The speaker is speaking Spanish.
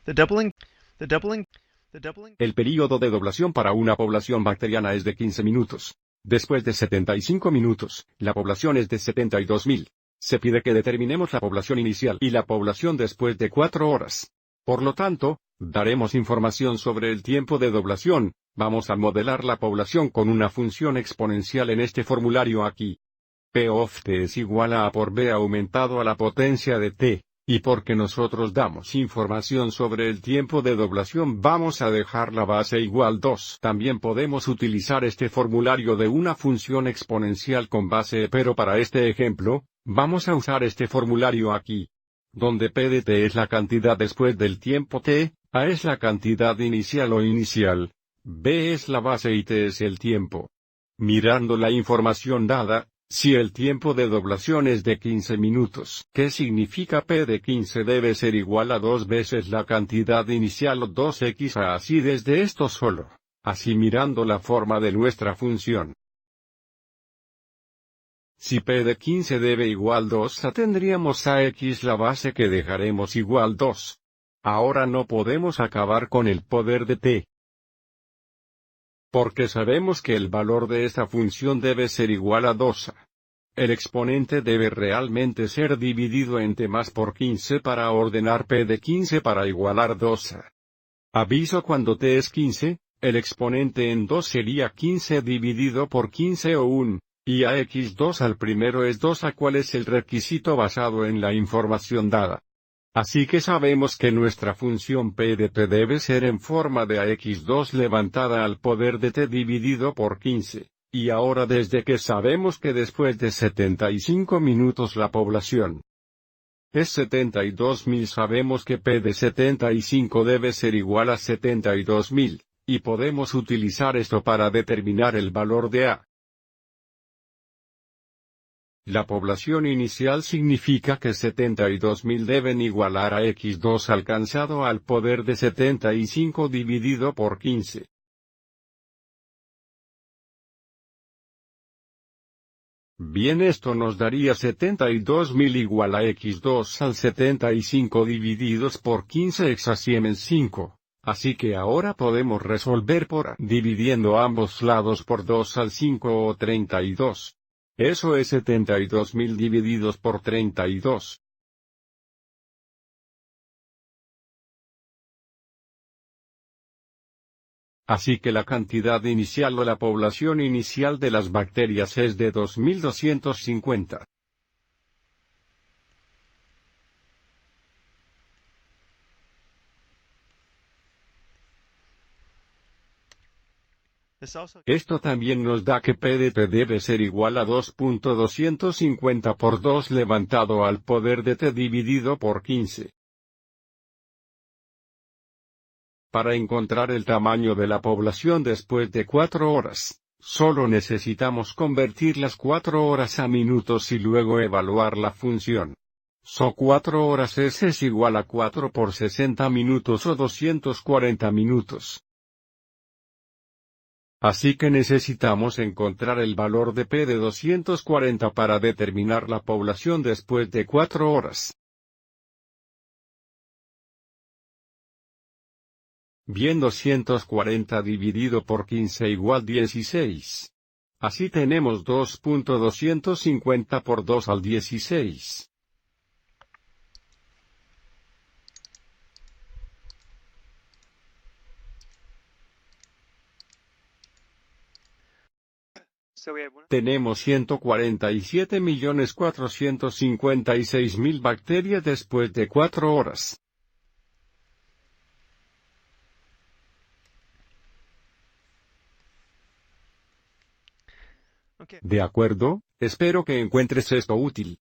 The doubling, the doubling, the doubling. El período de doblación para una población bacteriana es de 15 minutos. Después de 75 minutos, la población es de 72.000. Se pide que determinemos la población inicial y la población después de 4 horas. Por lo tanto, daremos información sobre el tiempo de doblación. Vamos a modelar la población con una función exponencial en este formulario aquí. P of t es igual a por b aumentado a la potencia de t, y porque nosotros damos información sobre el tiempo de doblación vamos a dejar la base igual 2. También podemos utilizar este formulario de una función exponencial con base e, pero para este ejemplo, vamos a usar este formulario aquí, donde p de t es la cantidad después del tiempo t, a es la cantidad inicial o inicial, b es la base y t es el tiempo. Mirando la información dada, si el tiempo de doblación es de 15 minutos, ¿qué significa p de 15 debe ser igual a 2 veces la cantidad inicial o 2x a así desde esto solo? Así mirando la forma de nuestra función. Si p de 15 debe igual 2 a tendríamos a x la base que dejaremos igual 2. Ahora no podemos acabar con el poder de t, porque sabemos que el valor de esta función debe ser igual a 2a. El exponente debe realmente ser dividido en t más por 15 para ordenar p de 15 para igualar 2a. Aviso: cuando t es 15, el exponente en 2 sería 15 dividido por 15 o 1, y a x2 al primero es 2a, cuál es el requisito basado en la información dada. Así que sabemos que nuestra función p de t debe ser en forma de ax2 levantada al poder de t dividido por 15, y ahora desde que sabemos que después de 75 minutos la población es 72.000, sabemos que p de 75 debe ser igual a 72.000, y podemos utilizar esto para determinar el valor de a. La población inicial significa que 72.000 deben igualar a x2 alcanzado al poder de 75 dividido por 15. Bien, esto nos daría 72.000 igual a x2 al 75 divididos por 15 exasiemen 5. Así que ahora podemos resolver por a dividiendo ambos lados por 2 al 5 o 32. Eso es 72.000 divididos por 32. Así que la cantidad inicial o la población inicial de las bacterias es de 2.250. Esto también nos da que p de t debe ser igual a 2.250 por 2 levantado al poder de t dividido por 15. Para encontrar el tamaño de la población después de 4 horas, solo necesitamos convertir las 4 horas a minutos y luego evaluar la función. 4 horas es igual a 4 por 60 minutos o 240 minutos. Así que necesitamos encontrar el valor de p de 240 para determinar la población después de 4 horas. Bien, 240 dividido por 15 igual 16. Así tenemos 2.250 por 2 al 16. Tenemos 147.456.000 bacterias después de 4 horas. ¿De acuerdo? Espero que encuentres esto útil.